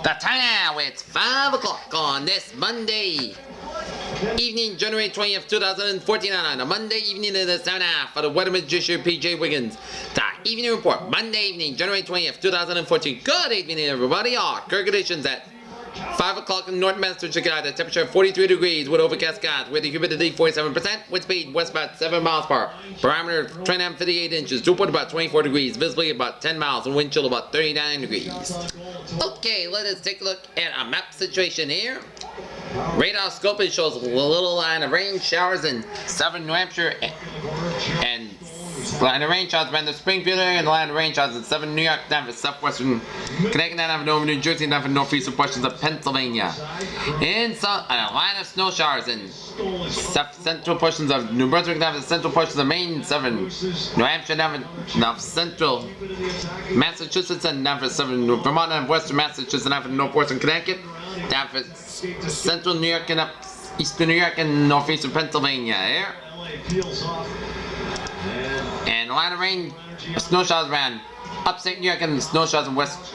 The time now, it's 5 o'clock on this Monday evening, January 20th, 2014, on a Monday evening of the 7.5 for the weather magician PJ Wiggins. The evening report, Monday evening, January 20th, 2014. Good evening, everybody. Our current conditions at 5 o'clock in North Massachusetts, the temperature 43 degrees with overcast skies, with the humidity 47%, wind speed west about 7 miles per hour, barometer 59.58 inches, dew point about 24 degrees, visibility about 10 miles, and wind chill about 39 degrees. Okay, let us take a look at our map situation here. Radar scope, it shows a little line of rain showers in southern New Hampshire and line of rain showers around the Springfield area, and the line of rain showers in southern New York, down for southwestern Connecticut, down for northern New Jersey, down for northeastern portions of Pennsylvania. And a line of snow showers in central portions of New Brunswick, down for central portions of Maine, southern New Hampshire, down for north central Massachusetts, and down for southern Vermont, and western Massachusetts, down for northwestern Connecticut, down for central New York and up eastern New York and northeastern Pennsylvania. Here. And a line of rain, snow showers around upstate New York, and snow showers in west,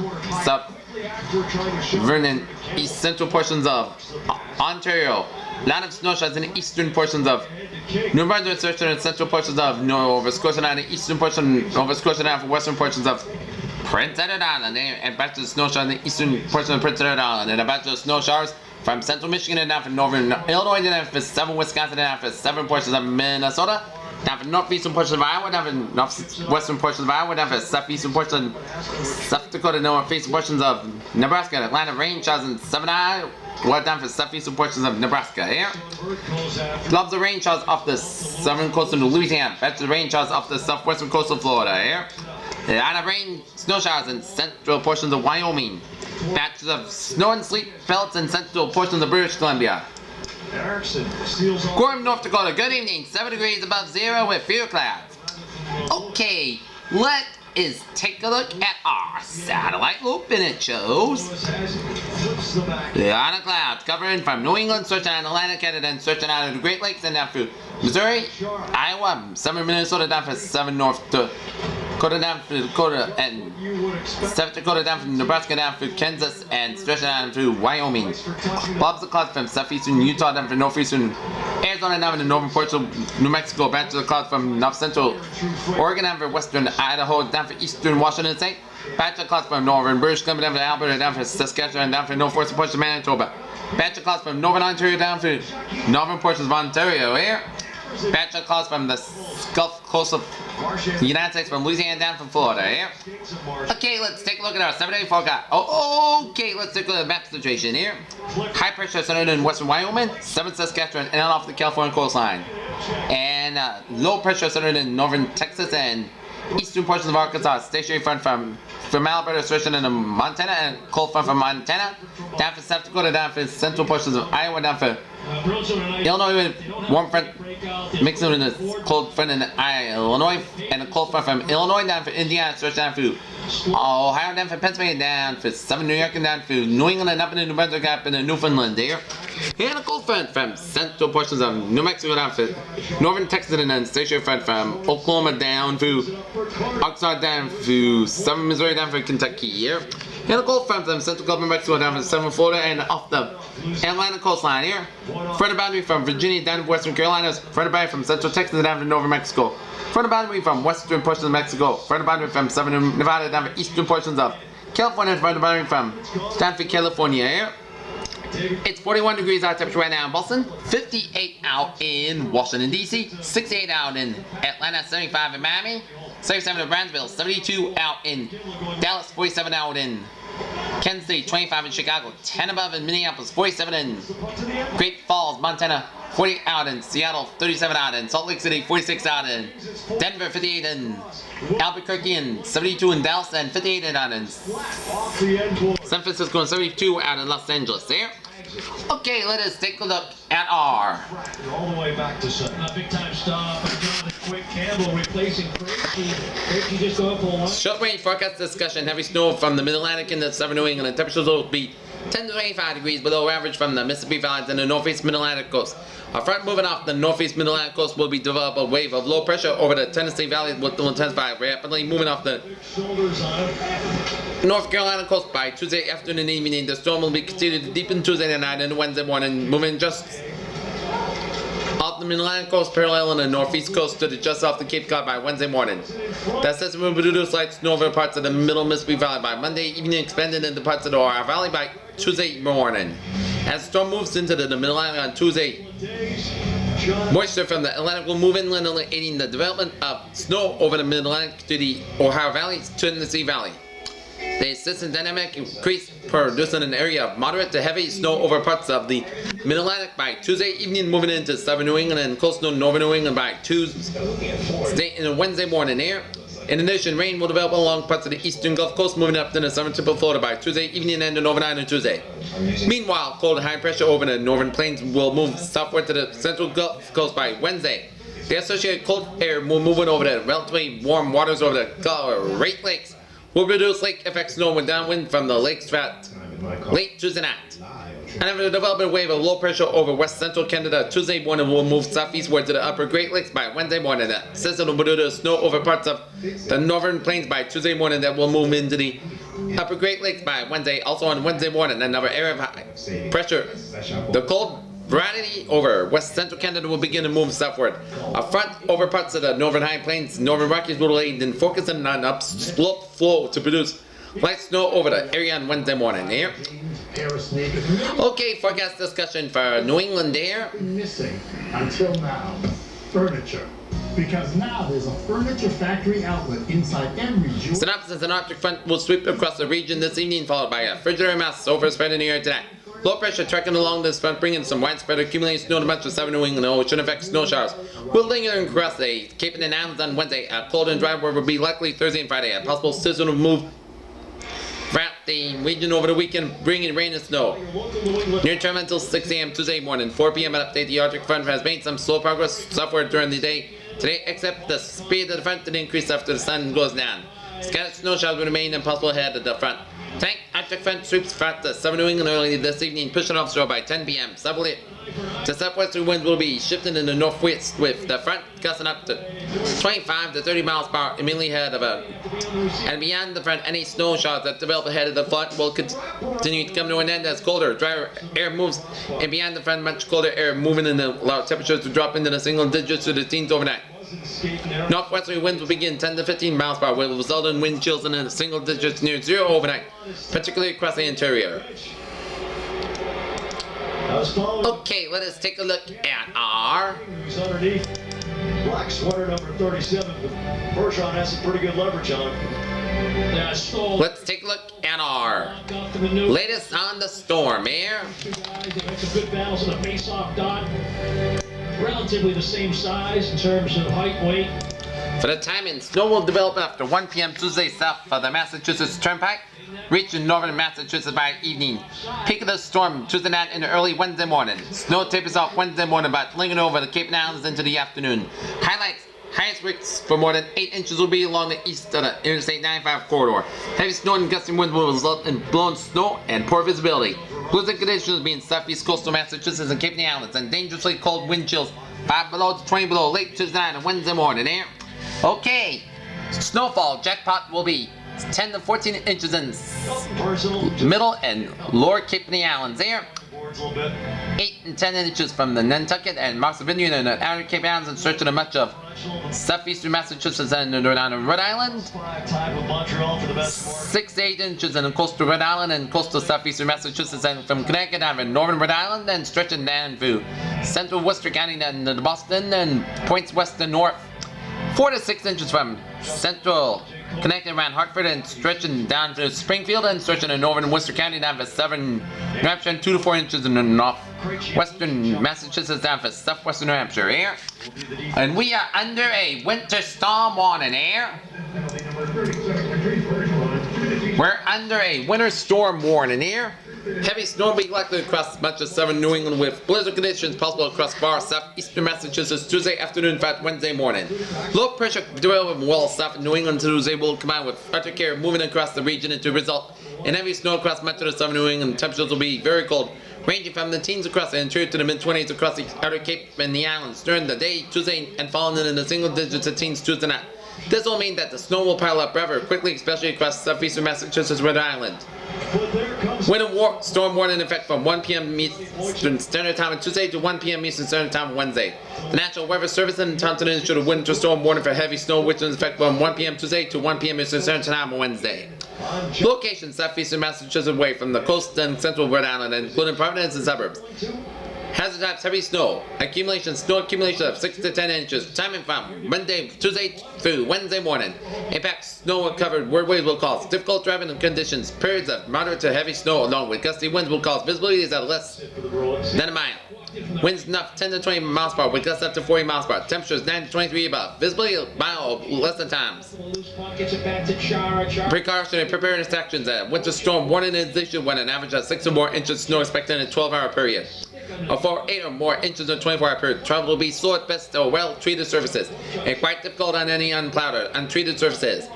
Vernon, east central portions of Ontario. A lot of snow showers in the eastern portions of New Brunswick, and central portions of Nova Scotia, and the eastern portion of Nova Scotia, and western portions of Prince Edward Island, and back to the snow showers in the eastern portion of Prince Edward Island, and back to the snow showers from central Michigan and down for northern Illinois, down for southern Wisconsin, and down for southern portions of Minnesota, down for northeastern portions of Iowa, down for northwestern portions of Iowa, down for southeastern portions of South Dakota, northeastern portions of Nebraska, and Atlanta rain showers in southern Iowa, down for southeastern portions of Nebraska. Here. Globs of rain showers off the southern coast of Louisiana, back to the rain showers off the southwestern coast of Florida. Here. A lot of rain, snow showers in central portions of Wyoming. Patches of snow and sleet belts in central portions of British Columbia. Gorham, North Dakota. Good evening. 7 degrees above zero with few clouds. Okay, let us take a look at our satellite loop, and it shows a lot of clouds covering from New England, stretching out Atlantic Canada, and stretching out of the Great Lakes, and down through Missouri, Iowa, southern Minnesota, down for southern North Dakota, down for Dakota, and South Dakota, down from Nebraska, down through Kansas, and stretching out through Wyoming. Blobs of clouds from southeastern Utah, down for northeastern Arizona, down in the northern parts of New Mexico. Branches of clouds from north central Oregon, down for western Idaho, down for eastern Washington State. Patch of clouds from northern British Columbia, down for Alberta, down for Saskatchewan, down for northwestern portions of Manitoba. Patch of clouds from northern Ontario, down for northern portions of Ontario. Here. Patch of clouds from the Gulf Coast of the United States, from Louisiana down from Florida. Here. Okay, let's take a look at our 7-day forecast. Okay, let's take a look at the map situation here. High pressure centered in western Wyoming, southern Saskatchewan, and off the California coastline. And low pressure centered in northern Texas and eastern portions of Arkansas. Stationary front from Alberta, stretching into Montana, and cold front from Montana. Down for South Dakota, down for central portions of Iowa, down for Illinois with warm front mixing with a cold front in Illinois, and a cold front from Illinois, down for Indiana, stretch down for Ohio, down for Pennsylvania, down for southern New York, and down for New England, and up in the New Brunswick, up in the Newfoundland there. And a cold front from central portions of New Mexico, down for northern Texas, and then stationary front from Oklahoma down to Arkansas, down to southern Missouri, down for Kentucky here. And a cold front from central Gulf of Mexico, down from southern Florida, and off the Atlantic coastline here. Further boundary from Virginia down to western Carolinas. Further boundary from central Texas down to northern Mexico. Further boundary from western portions of Mexico. Further boundary from southern Nevada down to eastern portions of California. Further boundary from down to California here. It's 41 degrees out temperature right now in Boston, 58 out in Washington D.C., 68 out in Atlanta, 75 in Miami, 77 in Brownsville, 72 out in Dallas, 47 out in Kansas City, 25 in Chicago, 10 above in Minneapolis, 47 in Great Falls, Montana, 40 out in Seattle, 37 out in Salt Lake City, 46 out in Denver, 58 in Albuquerque, and 72 in Dallas, and 58 out in San Francisco, and 72 out in Los Angeles there. Okay, let us take a look at our all the way back to big time stop. Quick Campbell replacing Krejci just go up a line. Short range forecast discussion. Heavy snow from the mid-Atlantic into southern New England. Temperatures will be 10 to 25 degrees below average from the Mississippi Valley and the northeast mid-Atlantic coast. A front moving off the northeast mid-Atlantic coast will be develop a wave of low pressure over the Tennessee Valley will intensify rapidly, moving off the North Carolina coast by Tuesday afternoon and evening. The storm will be continued to deepen Tuesday night and Wednesday morning, moving just off the mid-Atlantic coast, parallel on the northeast coast to just off the Cape Cod by Wednesday morning. That system will produce light snow over parts of the middle Mississippi Valley by Monday evening, expanding into parts of the Ohio Valley by Tuesday morning. As the storm moves into the Mid-Atlantic on Tuesday, moisture from the Atlantic will move inland, aiding the development of snow over the Mid-Atlantic to the Ohio Valley to Tennessee Valley. The system dynamic increase, producing an area of moderate to heavy snow over parts of the Mid-Atlantic by Tuesday evening, moving into southern New England and coastal northern New England by Tuesday and Wednesday morning there. In addition, rain will develop along parts of the eastern Gulf Coast, moving up to the southern tip of Florida by Tuesday evening and overnight on Tuesday. Meanwhile, cold and high pressure over the northern plains will move southward to the central Gulf Coast by Wednesday. The associated cold air moving over the relatively warm waters over the Great Lakes will produce lake effect snow and downwind from the lakes throughout late Tuesday night. And after the development wave of low pressure over west central Canada, Tuesday morning will move southeastward to the upper Great Lakes by Wednesday morning. The system will produce snow over parts of the northern plains by Tuesday morning that will move into the upper Great Lakes by Wednesday. Also on Wednesday morning, another area of high pressure. The cold variety over west central Canada will begin to move southward. A front over parts of the northern high plains, northern Rockies will aid in focusing on upslope flow to produce light snow over the area on Wednesday morning there. Okay, forecast discussion for New England there. Missing until now, furniture. Because now there's a furniture factory outlet inside every jewelry. Synopsis: an Arctic front will sweep across the region this evening, followed by a frigid mass overspread in the air tonight. Low pressure trekking along this front, bringing some widespread accumulated snow to much of southern New England, which should affect snow showers. Will linger across the Cape and Islands on Wednesday. A cold and dry weather will be likely Thursday and Friday. A possible season of move throughout the region over the weekend, bringing rain and snow. Near term until 6 a.m. Tuesday morning. 4 p.m. an update. The Arctic front has made some slow progress southward during the day today, except the speed of the front did increase after the sun goes down. Scattered snow showers will remain impossible ahead of the front. Tank Arctic front sweeps throughout the southern New England early this evening, pushing offshore by 10 p.m. Southerly to southwestern winds will be shifting in the northwest, with the front gusting up to 25 to 30 miles per hour immediately ahead of it. And beyond the front, any snow showers that develop ahead of the front will continue to come to an end as colder, drier air moves. And beyond the front, much colder air moving in the low temperatures to drop into the single digits to the teens overnight. Northwesterly winds will begin 10 to 15 miles per hour, will result in wind chills in the single digits near zero overnight, particularly across the interior. Okay, let us take a look at our Black sweater number 37. Bergeron has some pretty good leverage on him. Let's take a look at our latest on the storm here. Two guys, they make some good battles in the face-off dot. Relatively the same size in terms of height, weight. For the timing, snow will develop after 1 p.m. Tuesday south of the Massachusetts Turnpike, reaching northern Massachusetts by evening. Peak of the storm Tuesday night and early Wednesday morning. Snow tapers off Wednesday morning, but lingering over the Cape and Islands into the afternoon. Highlights: highest rates for more than 8 inches will be along the east of the Interstate 95 corridor. Heavy snow and gusting winds will result in blown snow and poor visibility. Blizzard conditions being southeast coastal Massachusetts and Cape and Islands, and dangerously cold wind chills 5 below to 20 below late Tuesday night and Wednesday morning there. Okay, snowfall jackpot will be 10 to 14 inches in middle and lower Cape and the Islands there. 8 and 10 inches from the Nantucket and Martha's Vineyard and the outer Cape Islands, and stretching to much of southeastern Massachusetts and Rhode Island. 6 to 8 inches in coastal Rhode Island and coastal southeastern Massachusetts, and from Connecticut down to northern Rhode Island, and stretching down through central Worcester County and to Boston and points west and north. 4 to 6 inches from central Connecticut around Hartford and stretching down to Springfield, and stretching in northern Worcester County down to southern New Hampshire, and 2 to 4 inches in the northwestern Massachusetts down to southwestern New Hampshire here. And we are under a winter storm warning here. We're under a winter storm warning here. Heavy snow will be likely across much of southern New England, with blizzard conditions possible across far southeastern Massachusetts Tuesday afternoon and Wednesday morning. Low pressure developing well south of New England Tuesday will combine with Arctic air moving across the region and to result and heavy snow across much of the southern New England. Temperatures will be very cold, ranging from the teens across the interior to the mid-20s across the outer Cape and the islands during the day Tuesday and falling into the single digits of teens Tuesday night. This will mean that the snow will pile up rather quickly, especially across southeastern Massachusetts, Rhode Island. Winter storm warning in effect from 1 p.m. Eastern Standard Time on Tuesday to 1 p.m. Eastern Standard Time on Wednesday. The National Weather Service in Taunton issued a winter storm warning for heavy snow, which is in effect from 1 p.m. Tuesday to 1 p.m. Eastern Standard Time on Wednesday. Locations southeastern Massachusetts away from the coast and central Rhode Island, including Providence and suburbs. Hazard types: heavy snow. Snow accumulation of 6 to 10 inches. Timing from Tuesday through Wednesday morning. Impact: snow covered roadways will cause difficult driving conditions. Periods of moderate to heavy snow along with gusty winds will cause visibilities at less than a mile. Winds enough 10 to 20 miles per hour with gusts up to 40 miles per hour. Temperatures 9 to 23 above. Visibility a mile or less than times. Precautionary preparedness actions. Winter storm warning is issued when an average of 6 or more inches of snow expected in a 12-hour period. Or for 8 or more inches in a 24-hour period. Travel will be slow at best or well-treated surfaces, and quite difficult on any unplowed or untreated surfaces.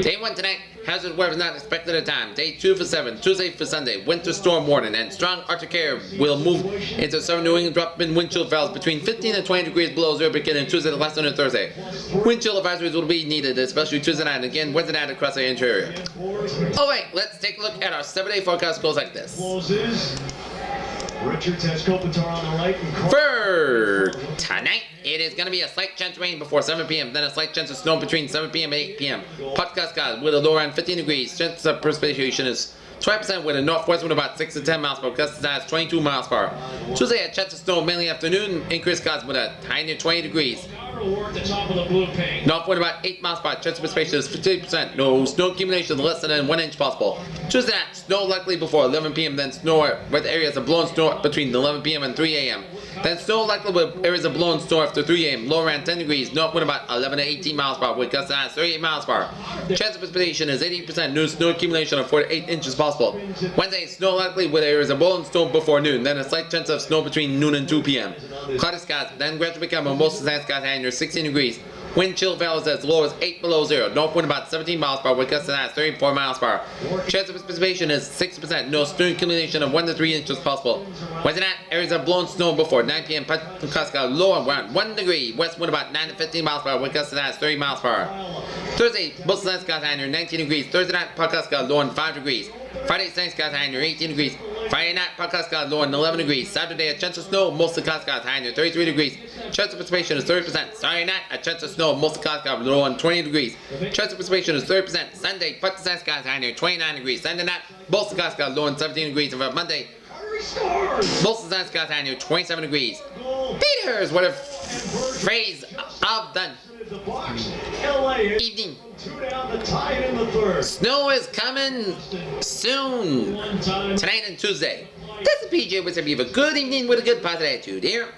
Day 1 tonight, hazard weather is not expected at time. Day 2 for 7, Tuesday for Sunday, winter storm warning, and strong Arctic air will move into southern New England, dropping wind chill values between 15 and 20 degrees below zero beginning Tuesday to less than Thursday. Wind chill advisories will be needed, especially Tuesday night and again Wednesday night across the interior. Alright, let's take a look at our 7-day forecast. Goes like this. Richard has Kopitar on the right. For tonight, it is going to be a slight chance of rain before 7 p.m., then a slight chance of snow between 7 p.m. and 8 p.m. Podcast skies with a low around 15 degrees. Chance of precipitation is 20% with a northwest wind about 6 to 10 miles per hour. Gust size 22 miles per hour. Tuesday, a chance of snow mainly afternoon. Increased skies with a high near 20 degrees. North wind about 8 miles per hour. Chance of precipitation is 50%. No snow accumulation less than 1 inch possible. Tuesday night, snow likely before 11 p.m. Then snow with areas of blown snow between 11 p.m. and 3 a.m. Then snow likely with areas of blown snow after 3 a.m. Low around 10 degrees. North wind about 11 to 18 miles per hour with gust size 38 miles per hour. Chance of precipitation is 80%. No snow accumulation of 4 to 8 inches possible. Wednesday, snow likely with areas of blown snow before noon. Then a slight chance of snow between noon and 2 p.m. Cloudy skies then gradually become a most of the skies high near 16 degrees. Wind chill values as low as 8 below zero. North wind about 17 miles per hour with gust size 34 miles per hour. Chance of precipitation is 60%. No snow accumulation of 1 to 3 inches possible. Wednesday night, areas of blown snow before 9 p.m. Podcast low around 1 degree. West wind about 9 to 15 miles per hour with gust size 30 miles per hour. Thursday, most of the skies high near 19 degrees. Thursday night, podcast low on 5 degrees. Friday, sunny skies high near 18 degrees. Friday night, podcast low on 11 degrees. Saturday, a chance of snow, most of the skies high near 33 degrees. Chance of precipitation is 30%. Saturday night, a chance of snow, most of the skies low on 20 degrees. Chance of precipitation is 30%. Sunday, podcast skies high near 29 degrees. Sunday night, most of the skies low on 17 degrees. And for Monday, most of the skies high near 27 degrees. Peters, what a phrase of the evening. Snow is coming soon. Tonight and Tuesday. This is PJ with you. Have a good evening with a good positive attitude here.